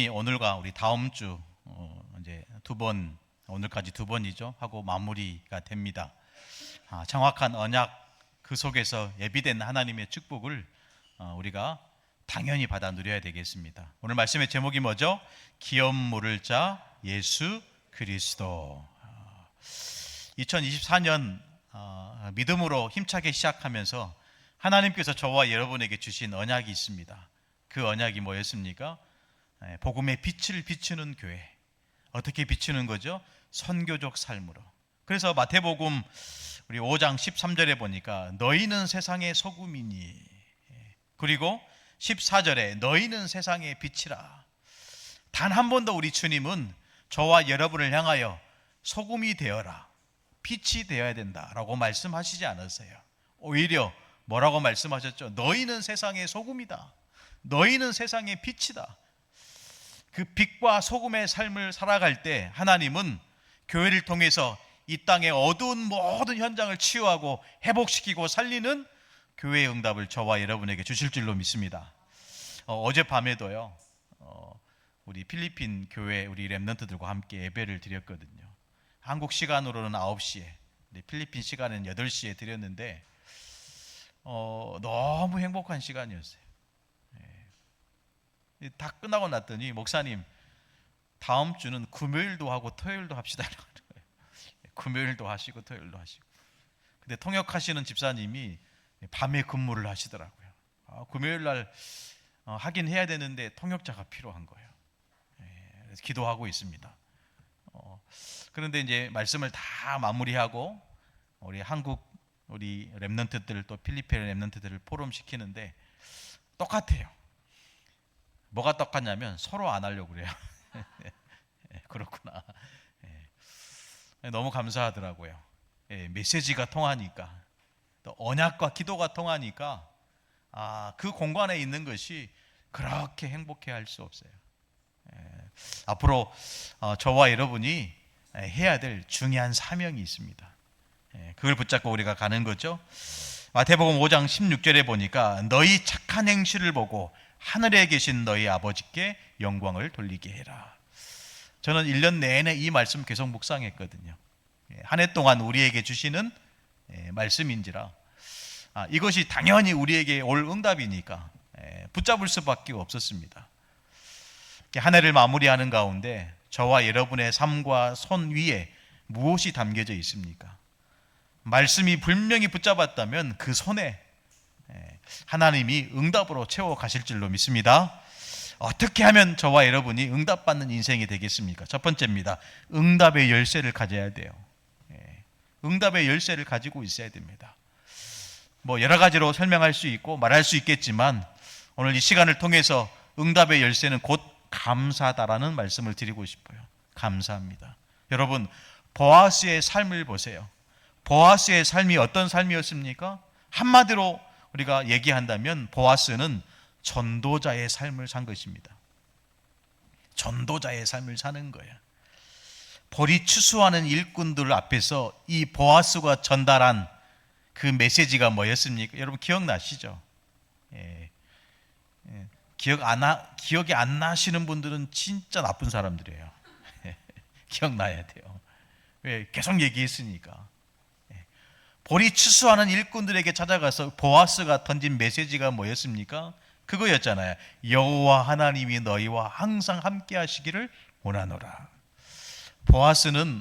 오늘과 우리 다음 주 이제 오늘까지 두 번이죠 하고 마무리가 됩니다. 정확한 언약 그 속에서 예비된 하나님의 축복을 우리가 당연히 받아 누려야 되겠습니다. 오늘 말씀의 제목이 뭐죠? 기업 물을 자 예수 그리스도. 2024년 믿음으로 힘차게 시작하면서 하나님께서 저와 여러분에게 주신 언약이 있습니다. 그 언약이 뭐였습니까? 복음의 빛을 비추는 교회. 어떻게 비추는 거죠? 선교적 삶으로. 그래서 마태복음 우리 5장 13절에 보니까 너희는 세상의 소금이니, 그리고 14절에 너희는 세상의 빛이라. 단 한 번도 우리 주님은 저와 여러분을 향하여 소금이 되어라, 빛이 되어야 된다라고 말씀하시지 않았어요. 오히려 뭐라고 말씀하셨죠? 너희는 세상의 소금이다, 너희는 세상의 빛이다. 그 빛과 소금의 삶을 살아갈 때 하나님은 교회를 통해서 이 땅의 어두운 모든 현장을 치유하고 회복시키고 살리는 교회의 응답을 저와 여러분에게 주실 줄로 믿습니다. 어젯밤에도요, 우리 필리핀 교회 우리 렘넌트들과 함께 예배를 드렸거든요. 한국 시간으로는 9시에, 필리핀 시간은 8시에 드렸는데 너무 행복한 시간이었어요. 다 끝나고 났더니 목사님, 다음 주는 금요일도 하고 토요일도 합시다. 금요일도 하시고 토요일도 하시고. 근데 통역하시는 집사님이 밤에 근무를 하시더라고요. 금요일 날 하긴 해야 되는데 통역자가 필요한 거예요. 그래서 기도하고 있습니다. 그런데 이제 말씀을 다 마무리하고 우리 한국 우리 렘넌트들, 또 필리핀 렘넌트들을 포럼 시키는데 똑같아요. 뭐가 똑같냐면 서로 안 하려고 그래요. 그렇구나. 너무 감사하더라고요. 메시지가 통하니까, 또 언약과 기도가 통하니까 그 공간에 있는 것이 그렇게 행복해 할 수 없어요. 앞으로 저와 여러분이 해야 될 중요한 사명이 있습니다. 그걸 붙잡고 우리가 가는 거죠. 마태복음 5장 16절에 보니까 너희 착한 행실을 보고 하늘에 계신 너희 아버지께 영광을 돌리게 해라. 저는 1년 내내 이 말씀 계속 묵상했거든요. 한 해 동안 우리에게 주시는 말씀인지라 이것이 당연히 우리에게 올 응답이니까 붙잡을 수밖에 없었습니다. 한 해를 마무리하는 가운데 저와 여러분의 삶과 손 위에 무엇이 담겨져 있습니까? 말씀이 분명히 붙잡았다면 그 손에 하나님이 응답으로 채워 가실 줄로 믿습니다. 어떻게 하면 저와 여러분이 응답받는 인생이 되겠습니까? 첫 번째입니다. 응답의 열쇠를 가져야 돼요. 응답의 열쇠를 가지고 있어야 됩니다. 여러 가지로 설명할 수 있고 말할 수 있겠지만 오늘 이 시간을 통해서 응답의 열쇠는 곧 감사다라는 말씀을 드리고 싶어요. 감사합니다. 여러분, 보아스의 삶을 보세요. 보아스의 삶이 어떤 삶이었습니까? 한마디로 우리가 얘기한다면 보아스는 전도자의 삶을 산 것입니다. 전도자의 삶을 사는 거예요. 보리 추수하는 일꾼들 앞에서 이 보아스가 전달한 그 메시지가 뭐였습니까? 여러분 기억나시죠? 기억이 안 나시는 분들은 진짜 나쁜 사람들이에요. 기억나야 돼요. 왜? 계속 얘기했으니까. 보리 추수하는 일꾼들에게 찾아가서 보아스가 던진 메시지가 뭐였습니까? 그거였잖아요. 여호와 하나님이 너희와 항상 함께 하시기를 원하노라. 보아스는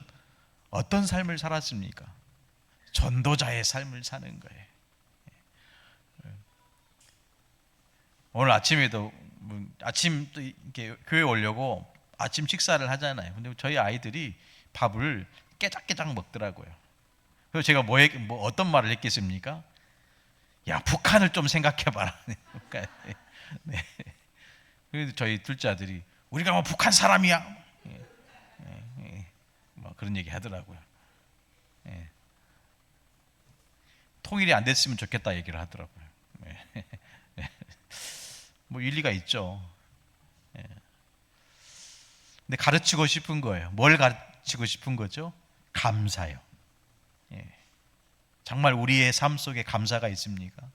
어떤 삶을 살았습니까? 전도자의 삶을 사는 거예요. 오늘 아침에도 아침 또 이렇게 교회 오려고 아침 식사를 하잖아요. 근데 저희 아이들이 밥을 깨작깨작 먹더라고요. 그래서 제가 어떤 말을 했겠습니까? 야, 북한을 좀 생각해봐라. 네. 그래서 저희 둘째 아들이 우리가 뭐 북한 사람이야? 그런 얘기 하더라고요. 통일이 안 됐으면 좋겠다 얘기를 하더라고요. 일리가 있죠. 근데 가르치고 싶은 거예요. 뭘 가르치고 싶은 거죠? 감사요. 정말 우리의 삶 속에 감사가 있습니까?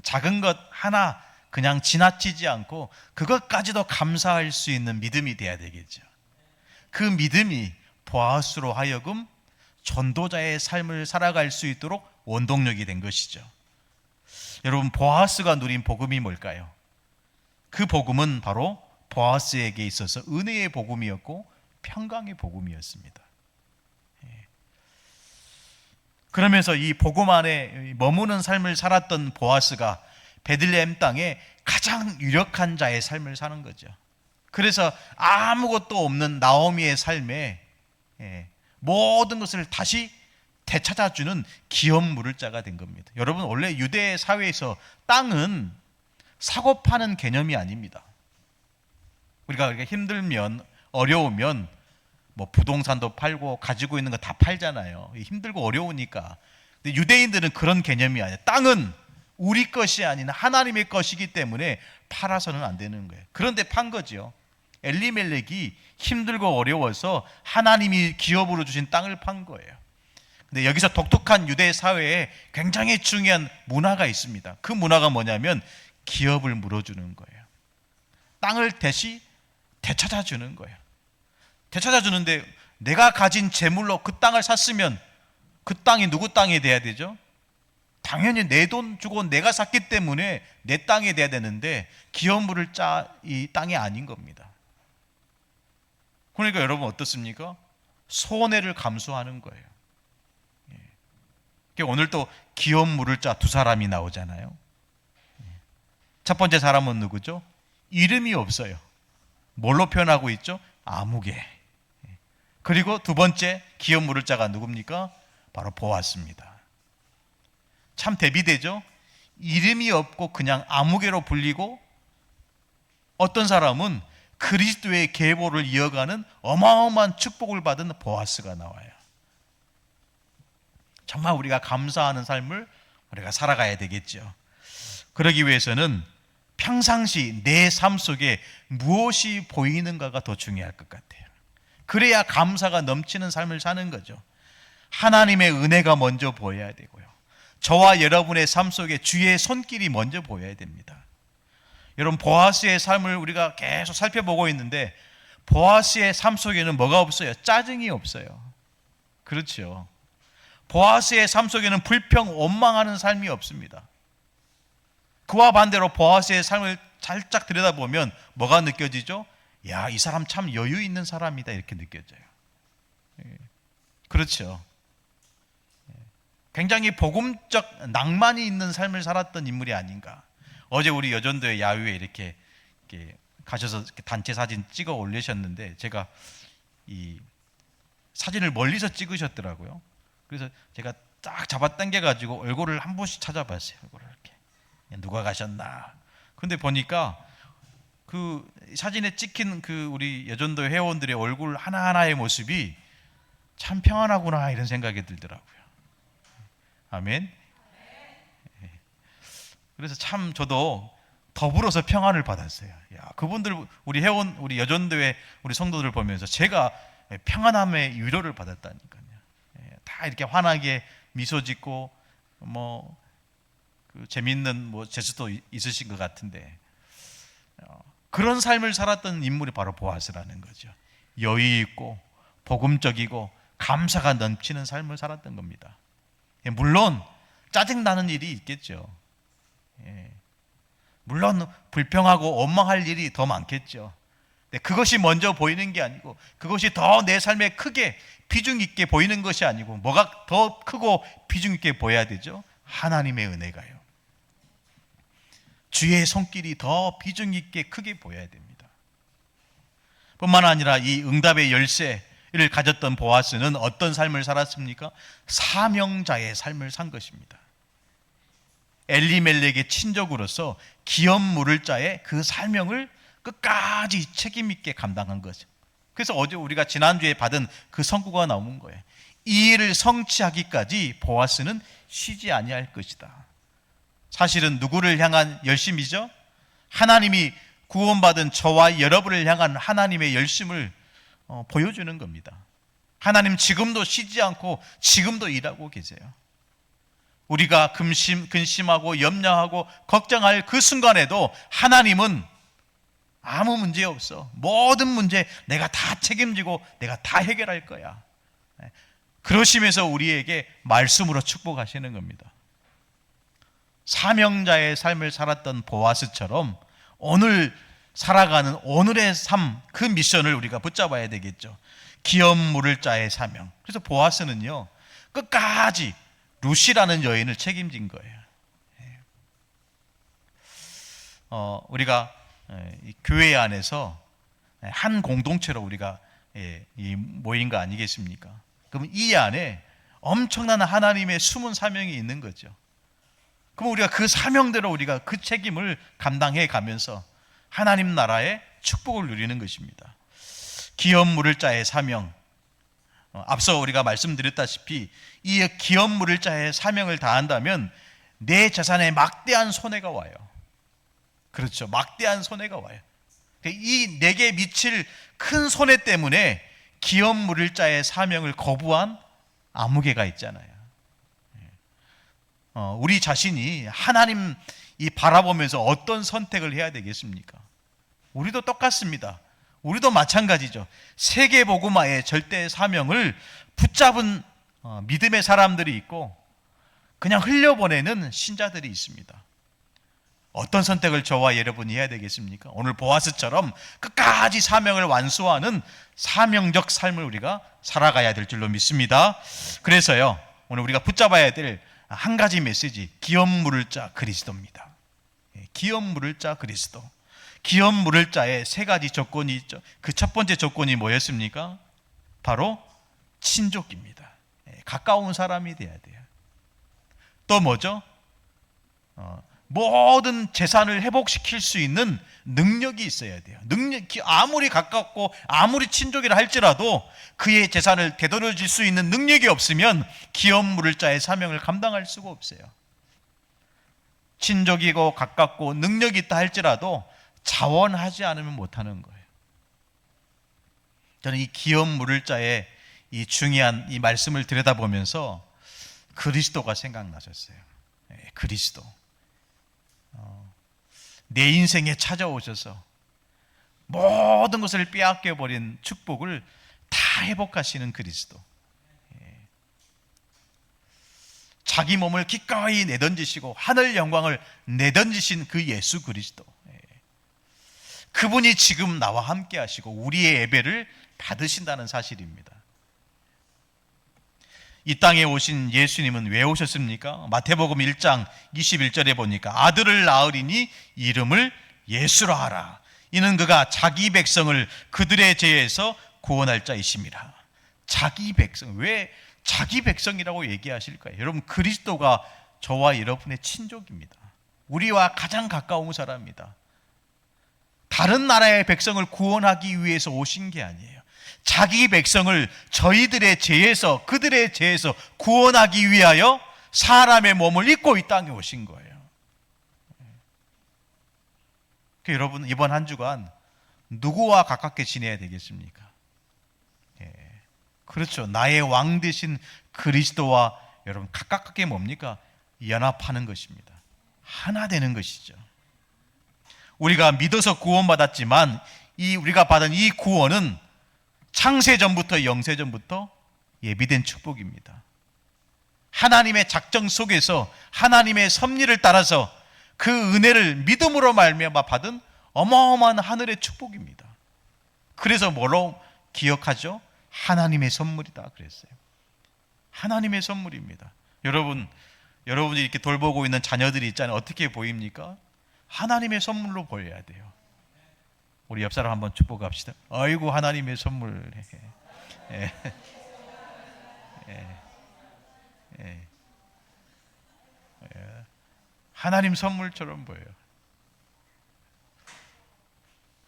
작은 것 하나 그냥 지나치지 않고 그것까지도 감사할 수 있는 믿음이 돼야 되겠죠. 그 믿음이 보아스로 하여금 전도자의 삶을 살아갈 수 있도록 원동력이 된 것이죠. 여러분, 보아스가 누린 복음이 뭘까요? 그 복음은 바로 보아스에게 있어서 은혜의 복음이었고 평강의 복음이었습니다. 그러면서 이 복음 안에 머무는 삶을 살았던 보아스가 베들레헴 땅에 가장 유력한 자의 삶을 사는 거죠. 그래서 아무것도 없는 나오미의 삶에 모든 것을 다시 되찾아주는 기업 물을 자가 된 겁니다. 여러분, 원래 유대 사회에서 땅은 사고 파는 개념이 아닙니다. 우리가 힘들면, 어려우면 뭐 부동산도 팔고 가지고 있는 거 다 팔잖아요. 힘들고 어려우니까. 근데 유대인들은 그런 개념이 아니에요. 땅은 우리 것이 아닌 하나님의 것이기 때문에 팔아서는 안 되는 거예요. 그런데 판 거죠. 엘리멜렉이 힘들고 어려워서 하나님이 기업으로 주신 땅을 판 거예요. 근데 여기서 독특한 유대 사회에 굉장히 중요한 문화가 있습니다. 그 문화가 뭐냐면 기업을 물어주는 거예요. 땅을 대시 되찾아주는 거예요. 되찾아주는데 내가 가진 재물로 그 땅을 샀으면 그 땅이 누구 땅이 돼야 되죠? 당연히 내 돈 주고 내가 샀기 때문에 내 땅이 돼야 되는데 기업 물을 짜 이 땅이 아닌 겁니다. 그러니까 여러분 어떻습니까? 손해를 감수하는 거예요. 오늘 또 기업 물을 짜 두 사람이 나오잖아요. 첫 번째 사람은 누구죠? 이름이 없어요. 뭘로 표현하고 있죠? 아무개. 그리고 두 번째 기업 물을 자가 누굽니까? 바로 보아스입니다. 참 대비되죠? 이름이 없고 그냥 아무개로 불리고, 어떤 사람은 그리스도의 계보를 이어가는 어마어마한 축복을 받은 보아스가 나와요. 정말 우리가 감사하는 삶을 우리가 살아가야 되겠죠. 그러기 위해서는 평상시 내 삶 속에 무엇이 보이는가가 더 중요할 것 같아요. 그래야 감사가 넘치는 삶을 사는 거죠. 하나님의 은혜가 먼저 보여야 되고요. 저와 여러분의 삶 속에 주의 손길이 먼저 보여야 됩니다. 여러분, 보아스의 삶을 우리가 계속 살펴보고 있는데 보아스의 삶 속에는 뭐가 없어요? 짜증이 없어요. 그렇죠. 보아스의 삶 속에는 불평, 원망하는 삶이 없습니다. 그와 반대로 보아스의 삶을 살짝 들여다보면 뭐가 느껴지죠? 야, 이 사람 참 여유 있는 사람이다, 이렇게 느껴져요. 그렇죠. 굉장히 복음적 낭만이 있는 삶을 살았던 인물이 아닌가. 어제 우리 여전도의 야유회 이렇게 가셔서 이렇게 단체 사진 찍어 올리셨는데 제가 이 사진을 멀리서 찍으셨더라고요. 그래서 제가 딱 잡아당겨 가지고 얼굴을 한 번씩 찾아봤어요. 얼굴을 이렇게 누가 가셨나. 근데 보니까 그 사진에 찍힌 그 우리 여전도 회원들의 얼굴 하나하나의 모습이 참 평안하구나, 이런 생각이 들더라고요. 아멘. 그래서 참 저도 더불어서 평안을 받았어요. 야, 그분들, 우리 회원, 우리 여전도의 우리 성도들을 보면서 제가 평안함의 위로를 받았다니까요. 다 이렇게 환하게 미소 짓고 그 재밌는 제스도 있으신 것 같은데, 그런 삶을 살았던 인물이 바로 보아스라는 거죠. 여유 있고 복음적이고 감사가 넘치는 삶을 살았던 겁니다. 물론 짜증나는 일이 있겠죠. 물론 불평하고 원망할 일이 더 많겠죠. 그것이 먼저 보이는 게 아니고, 그것이 더 내 삶에 크게 비중 있게 보이는 것이 아니고, 뭐가 더 크고 비중 있게 보여야 되죠? 하나님의 은혜가요. 주의 손길이 더 비중 있게 크게 보여야 됩니다. 뿐만 아니라 이 응답의 열쇠를 가졌던 보아스는 어떤 삶을 살았습니까? 사명자의 삶을 산 것입니다. 엘리멜렉의 친족으로서 기업 물을 자의 그 사명을 끝까지 책임 있게 감당한 거죠. 그래서 어제 우리가 지난주에 받은 그 선구가 나온 거예요. 이 일을 성취하기까지 보아스는 쉬지 아니할 것이다. 사실은 누구를 향한 열심이죠? 하나님이 구원받은 저와 여러분을 향한 하나님의 열심을 보여주는 겁니다. 하나님 지금도 쉬지 않고 지금도 일하고 계세요. 우리가 근심하고 염려하고 걱정할 그 순간에도 하나님은 아무 문제 없어. 모든 문제 내가 다 책임지고 내가 다 해결할 거야. 그러시면서 우리에게 말씀으로 축복하시는 겁니다. 사명자의 삶을 살았던 보아스처럼 오늘 살아가는 오늘의 삶, 그 미션을 우리가 붙잡아야 되겠죠. 기업 물을 자의 사명. 그래서 보아스는요, 끝까지 루시라는 여인을 책임진 거예요. 우리가 교회 안에서 한 공동체로 우리가 모인 거 아니겠습니까? 그럼 이 안에 엄청난 하나님의 숨은 사명이 있는 거죠. 그럼 우리가 그 사명대로 우리가 그 책임을 감당해 가면서 하나님 나라의 축복을 누리는 것입니다. 기업 물을 자의 사명. 앞서 우리가 말씀드렸다시피 이 기업 물을 자의 사명을 다한다면 내 재산에 막대한 손해가 와요. 그렇죠. 막대한 손해가 와요. 이 내게 미칠 큰 손해 때문에 기업 물을 자의 사명을 거부한 아무개가 있잖아요. 우리 자신이 하나님 바라보면서 어떤 선택을 해야 되겠습니까? 우리도 똑같습니다. 우리도 마찬가지죠. 세계복음화의 절대 사명을 붙잡은 믿음의 사람들이 있고 그냥 흘려보내는 신자들이 있습니다. 어떤 선택을 저와 여러분이 해야 되겠습니까? 오늘 보아스처럼 끝까지 사명을 완수하는 사명적 삶을 우리가 살아가야 될 줄로 믿습니다. 그래서요, 오늘 우리가 붙잡아야 될 한 가지 메시지, 기업 물을 자 그리스도입니다. 기업 물을 자 그리스도. 기업 물을 자의 세 가지 조건이 있죠. 그 첫 번째 조건이 뭐였습니까? 바로 친족입니다. 가까운 사람이 돼야 돼요. 또 뭐죠? 모든 재산을 회복시킬 수 있는 능력이 있어야 돼요. 아무리 가깝고 아무리 친족이라 할지라도 그의 재산을 되돌려줄 수 있는 능력이 없으면 기업 물을 자의 사명을 감당할 수가 없어요. 친족이고 가깝고 능력이 있다 할지라도 자원하지 않으면 못하는 거예요. 저는 이 기업 물을 자의 이 중요한 이 말씀을 들여다보면서 그리스도가 생각나셨어요. 그리스도. 내 인생에 찾아오셔서 모든 것을 빼앗겨 버린 축복을 다 회복하시는 그리스도. 자기 몸을 기꺼이 내던지시고 하늘 영광을 내던지신 그 예수 그리스도. 그분이 지금 나와 함께 하시고 우리의 예배를 받으신다는 사실입니다. 이 땅에 오신 예수님은 왜 오셨습니까? 마태복음 1장 21절에 보니까 아들을 낳으리니 이름을 예수라 하라. 이는 그가 자기 백성을 그들의 죄에서 구원할 자이심이라. 자기 백성. 왜 자기 백성이라고 얘기하실까요? 여러분, 그리스도가 저와 여러분의 친족입니다. 우리와 가장 가까운 사람입니다. 다른 나라의 백성을 구원하기 위해서 오신 게 아니에요. 자기 백성을 저희들의 죄에서, 그들의 죄에서 구원하기 위하여 사람의 몸을 입고 이 땅에 오신 거예요. 여러분, 이번 한 주간 누구와 가깝게 지내야 되겠습니까? 그렇죠. 나의 왕 되신 그리스도와 여러분 가깝게 뭡니까? 연합하는 것입니다. 하나 되는 것이죠. 우리가 믿어서 구원받았지만 우리가 받은 이 구원은 창세전부터 영세전부터 예비된 축복입니다. 하나님의 작정 속에서 하나님의 섭리를 따라서 그 은혜를 믿음으로 말미암아 받은 어마어마한 하늘의 축복입니다. 그래서 뭐로 기억하죠? 하나님의 선물이다 그랬어요. 하나님의 선물입니다. 여러분이 이렇게 돌보고 있는 자녀들이 있잖아요. 어떻게 보입니까? 하나님의 선물로 보여야 돼요. 우리 옆 사람 한번 축복합시다. 아이고, 하나님의 선물. 하나님 선물처럼 보여요.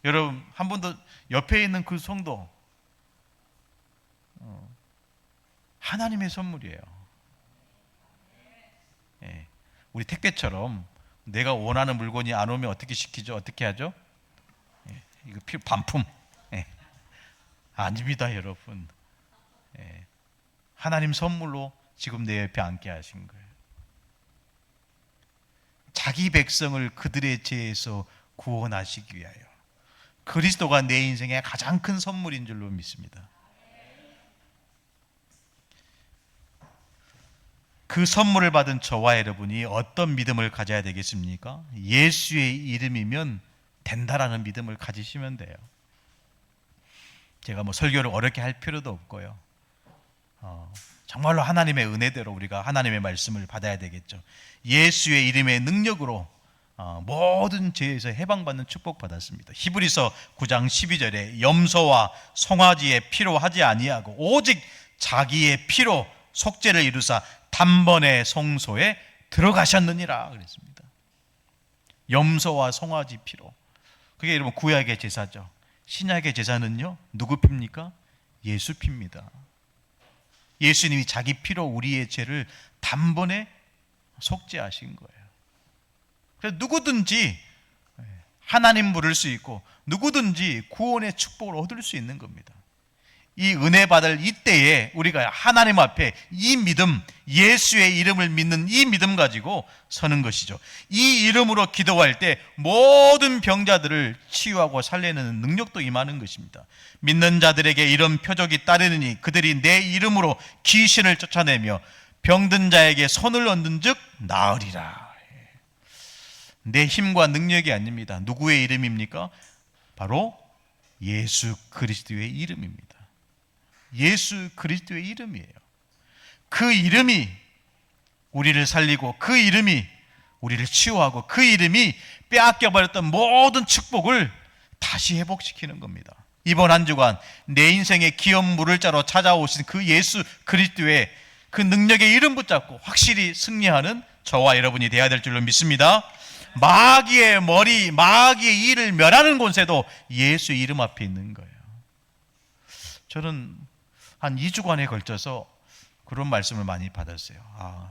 여러분, 한 번 더 옆에 있는 그 성도 하나님의 선물이에요. 우리 택배처럼 내가 원하는 물건이 안 오면 어떻게 시키죠? 어떻게 하죠? 이거 반품. 아닙니다, 여러분. 하나님 선물로 지금 내 옆에 앉게 하신 거예요. 자기 백성을 그들의 죄에서 구원하시기 위하여. 그리스도가 내 인생의 가장 큰 선물인 줄로 믿습니다. 그 선물을 받은 저와 여러분이 어떤 믿음을 가져야 되겠습니까? 예수의 이름이면 된다라는 믿음을 가지시면 돼요. 제가 설교를 어렵게 할 필요도 없고요. 정말로 하나님의 은혜대로 우리가 하나님의 말씀을 받아야 되겠죠. 예수의 이름의 능력으로 모든 죄에서 해방받는 축복 받았습니다. 히브리서 9장 12절에 염소와 송아지의 피로 하지 아니하고 오직 자기의 피로 속죄를 이루사 단번에 성소에 들어가셨느니라 그랬습니다. 염소와 송아지 피로. 그게 여러분 구약의 제사죠. 신약의 제사는요, 누구 피입니까? 예수 피입니다. 예수님이 자기 피로 우리의 죄를 단번에 속죄하신 거예요. 그래서 누구든지 하나님 부를 수 있고 누구든지 구원의 축복을 얻을 수 있는 겁니다. 이 은혜 받을 이때에 우리가 하나님 앞에 이 믿음, 예수의 이름을 믿는 이 믿음 가지고 서는 것이죠. 이 이름으로 기도할 때 모든 병자들을 치유하고 살리는 능력도 임하는 것입니다. 믿는 자들에게 이런 표적이 따르느니 그들이 내 이름으로 귀신을 쫓아내며 병든 자에게 손을 얹는 즉 나으리라. 내 힘과 능력이 아닙니다. 누구의 이름입니까? 바로 예수 그리스도의 이름입니다. 예수 그리스도의 이름이에요. 그 이름이 우리를 살리고 그 이름이 우리를 치유하고 그 이름이 빼앗겨버렸던 모든 축복을 다시 회복시키는 겁니다. 이번 한 주간 내 인생의 기업 물을 자로 찾아오신 그 예수 그리스도의 그 능력의 이름 붙잡고 확실히 승리하는 저와 여러분이 되어야 될 줄로 믿습니다. 마귀의 머리, 마귀의 일을 멸하는 권세도 예수 이름 앞에 있는 거예요. 저는 한 2주간에 걸쳐서 그런 말씀을 많이 받았어요.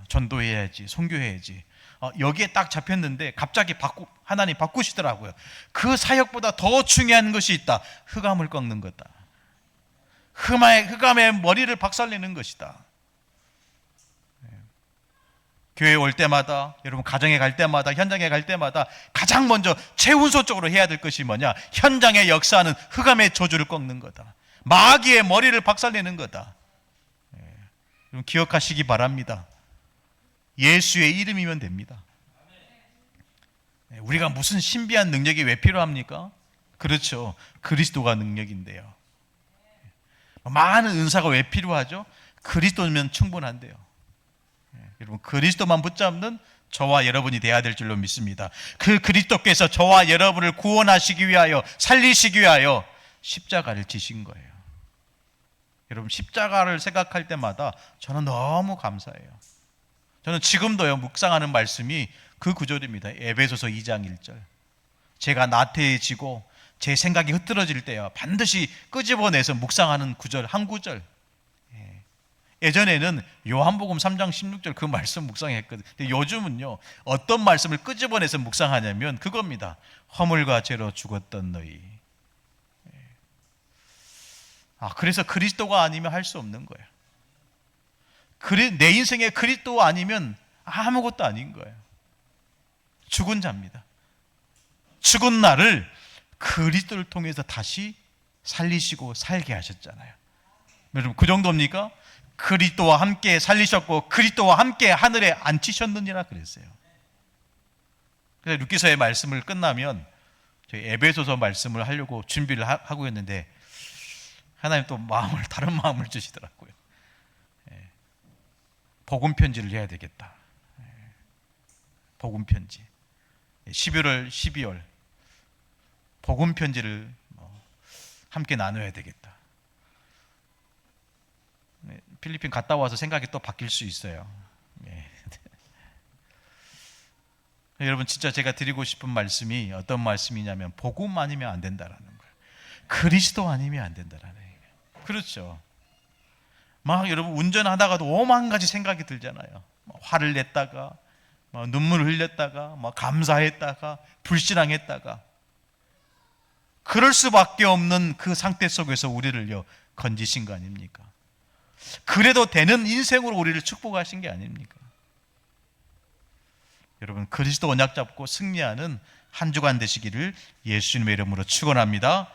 전도해야지, 선교해야지. 여기에 딱 잡혔는데 갑자기 하나님 바꾸시더라고요. 그 사역보다 더 중요한 것이 있다. 흑암을 꺾는 거다. 흑암의 머리를 박살내는 것이다. 교회 올 때마다, 여러분 가정에 갈 때마다, 현장에 갈 때마다 가장 먼저 최우선적으로 해야 될 것이 뭐냐? 현장에 역사하는 흑암의 저주를 꺾는 거다. 마귀의 머리를 박살내는 거다. 여러분 기억하시기 바랍니다. 예수의 이름이면 됩니다. 우리가 무슨 신비한 능력이 왜 필요합니까? 그렇죠. 그리스도가 능력인데요. 많은 은사가 왜 필요하죠? 그리스도면 충분한데요. 여러분 그리스도만 붙잡는 저와 여러분이 되어야 될 줄로 믿습니다. 그 그리스도께서 저와 여러분을 구원하시기 위하여, 살리시기 위하여 십자가를 지신 거예요. 여러분 십자가를 생각할 때마다 저는 너무 감사해요. 저는 지금도요 묵상하는 말씀이 그 구절입니다. 에베소서 2장 1절. 제가 나태해지고 제 생각이 흐트러질 때요 반드시 끄집어내서 묵상하는 구절, 한 구절. 예전에는 요한복음 3장 16절 그 말씀 묵상했거든요. 근데 요즘은요 어떤 말씀을 끄집어내서 묵상하냐면 그겁니다. 허물과 죄로 죽었던 너희. 그래서 그리스도가 아니면 할 수 없는 거예요. 내 인생에 그리스도 아니면 아무것도 아닌 거예요. 죽은 자입니다. 죽은 나를 그리스도를 통해서 다시 살리시고 살게 하셨잖아요. 여러분 그 정도입니까? 그리스도와 함께 살리셨고 그리스도와 함께 하늘에 앉히셨느니라 그랬어요. 그래서 룻기서의 말씀을 끝나면 저희 에베소서 말씀을 하려고 준비를 하고 있는데 하나님 또 다른 마음을 주시더라고요. 복음 편지를 해야 되겠다. 복음 편지. 11월, 12월 복음 편지를 함께 나눠야 되겠다. 필리핀 갔다 와서 생각이 또 바뀔 수 있어요. 여러분 진짜 제가 드리고 싶은 말씀이 어떤 말씀이냐면 복음 아니면 안 된다라는 거예요. 그리스도 아니면 안 된다라는 거예요. 그렇죠. 여러분 운전하다가도 오만 가지 생각이 들잖아요. 화를 냈다가 눈물을 흘렸다가 감사했다가 불신앙했다가 그럴 수밖에 없는 그 상태 속에서 우리를요 건지신 거 아닙니까? 그래도 되는 인생으로 우리를 축복하신 게 아닙니까? 여러분 그리스도 언약 잡고 승리하는 한 주간 되시기를 예수님의 이름으로 축원합니다.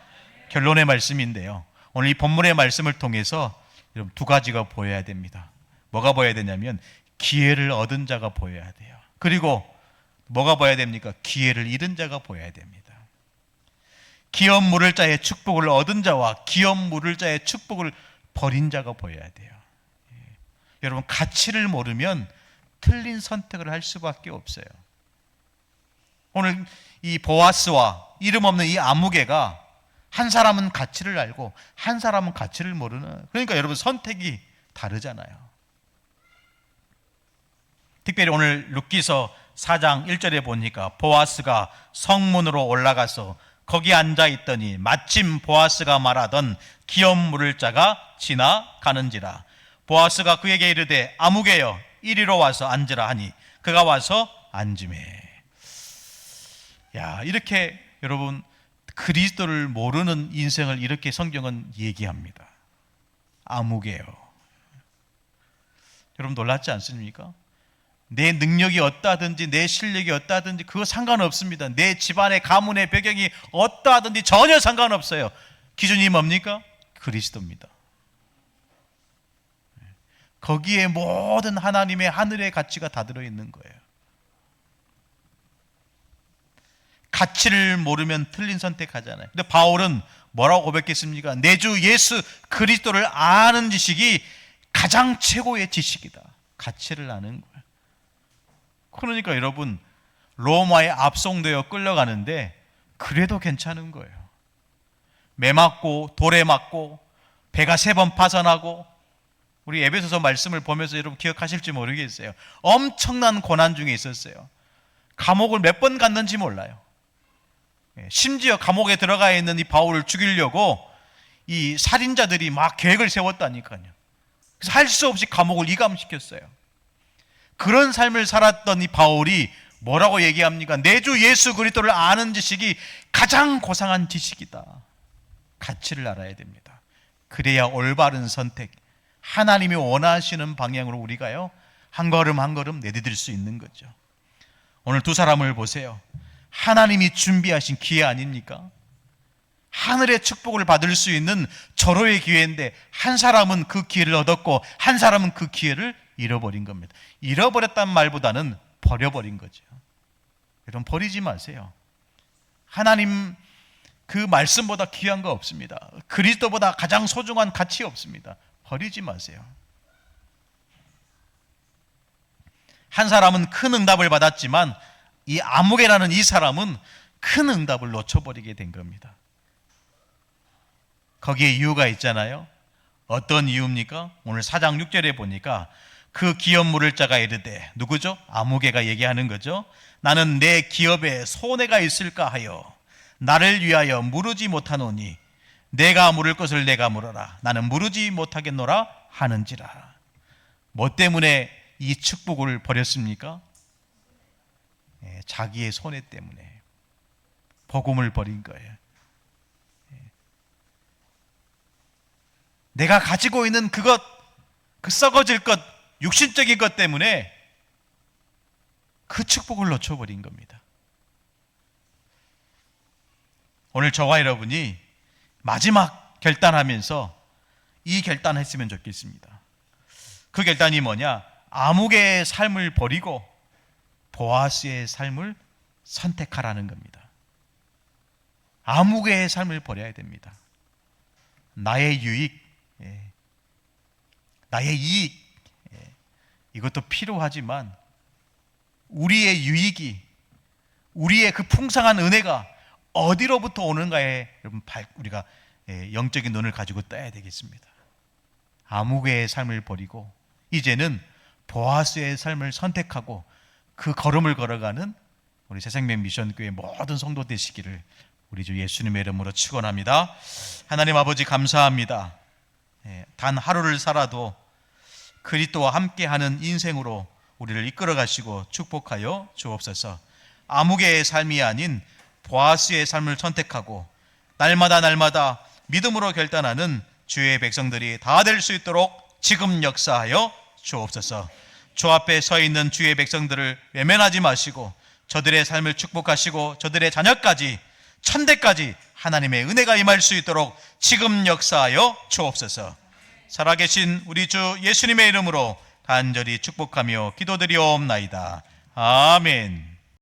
결론의 말씀인데요. 오늘 이 본문의 말씀을 통해서 여러분 두 가지가 보여야 됩니다. 뭐가 보여야 되냐면 기회를 얻은 자가 보여야 돼요. 그리고 뭐가 보여야 됩니까? 기회를 잃은 자가 보여야 됩니다. 기업 물을 자의 축복을 얻은 자와 기업 물을 자의 축복을 버린 자가 보여야 돼요. 여러분 가치를 모르면 틀린 선택을 할 수밖에 없어요. 오늘 이 보아스와 이름 없는 이 아무개가 한 사람은 가치를 알고 한 사람은 가치를 모르는, 그러니까 여러분 선택이 다르잖아요. 특별히 오늘 룻기서 4장 1절에 보니까 보아스가 성문으로 올라가서 거기 앉아 있더니 마침 보아스가 말하던 기업 물을 자가 지나가는지라. 보아스가 그에게 이르되 아무개여 이리로 와서 앉으라 하니 그가 와서 앉으매. 야, 이렇게 여러분 그리스도를 모르는 인생을 이렇게 성경은 얘기합니다. 아무개요. 여러분 놀랍지 않습니까? 내 능력이 어떠하든지 내 실력이 어떠하든지 그거 상관없습니다. 내 집안의 가문의 배경이 어떠하든지 전혀 상관없어요. 기준이 뭡니까? 그리스도입니다. 거기에 모든 하나님의 하늘의 가치가 다 들어있는 거예요. 가치를 모르면 틀린 선택하잖아요. 근데 바울은 뭐라고 고백했습니까? 내 주 예수 그리스도를 아는 지식이 가장 최고의 지식이다. 가치를 아는 거예요. 그러니까 여러분 로마에 압송되어 끌려가는데 그래도 괜찮은 거예요. 매 맞고 돌에 맞고 배가 3번 파산하고, 우리 에베소서 말씀을 보면서 여러분 기억하실지 모르겠어요. 엄청난 고난 중에 있었어요. 감옥을 몇 번 갔는지 몰라요. 심지어 감옥에 들어가 있는 이 바울을 죽이려고 이 살인자들이 막 계획을 세웠다니까요. 그래서 할 수 없이 감옥을 이감시켰어요. 그런 삶을 살았던 이 바울이 뭐라고 얘기합니까? 내 주 예수 그리스도를 아는 지식이 가장 고상한 지식이다. 가치를 알아야 됩니다. 그래야 올바른 선택, 하나님이 원하시는 방향으로 우리가요 한 걸음 한 걸음 내디딜 수 있는 거죠. 오늘 두 사람을 보세요. 하나님이 준비하신 기회 아닙니까? 하늘의 축복을 받을 수 있는 절호의 기회인데 한 사람은 그 기회를 얻었고 한 사람은 그 기회를 잃어버린 겁니다. 잃어버렸단 말보다는 버려버린 거죠. 여러분 버리지 마세요. 하나님 그 말씀보다 귀한 거 없습니다. 그리스도보다 가장 소중한 가치 없습니다. 버리지 마세요. 한 사람은 큰 응답을 받았지만 이 아무개라는 이 사람은 큰 응답을 놓쳐버리게 된 겁니다. 거기에 이유가 있잖아요. 어떤 이유입니까? 오늘 4장 6절에 보니까 그 기업 물을 자가 이르되, 누구죠? 아무개가 얘기하는 거죠. 나는 내 기업에 손해가 있을까 하여 나를 위하여 무르지 못하노니 내가 물을 것을 내가 물어라. 나는 무르지 못하겠노라 하는지라. 뭐 때문에 이 축복을 버렸습니까? 자기의 손해 때문에 복음을 버린 거예요. 내가 가지고 있는 그것, 그 썩어질 것, 육신적인 것 때문에 그 축복을 놓쳐버린 겁니다. 오늘 저와 여러분이 마지막 결단하면서 이 결단했으면 좋겠습니다. 그 결단이 뭐냐? 아무개의 삶을 버리고 보아스의 삶을 선택하라는 겁니다. 아무개의 삶을 버려야 됩니다. 나의 유익, 나의 이익, 이것도 필요하지만 우리의 유익이, 우리의 그 풍성한 은혜가 어디로부터 오는가에 여러분 우리가 영적인 눈을 가지고 떠야 되겠습니다. 아무개의 삶을 버리고 이제는 보아스의 삶을 선택하고 그 걸음을 걸어가는 우리 새생명 미션교회 모든 성도 되시기를 우리 주 예수님의 이름으로 축원합니다. 하나님 아버지 감사합니다. 단 하루를 살아도 그리스도와 함께하는 인생으로 우리를 이끌어 가시고 축복하여 주옵소서. 아무개의 삶이 아닌 보아스의 삶을 선택하고 날마다 믿음으로 결단하는 주의 백성들이 다 될 수 있도록 지금 역사하여 주옵소서. 주 앞에 서 있는 주의 백성들을 외면하지 마시고 저들의 삶을 축복하시고 저들의 자녀까지 천대까지 하나님의 은혜가 임할 수 있도록 지금 역사하여 주옵소서. 살아계신 우리 주 예수님의 이름으로 간절히 축복하며 기도드리옵나이다. 아멘.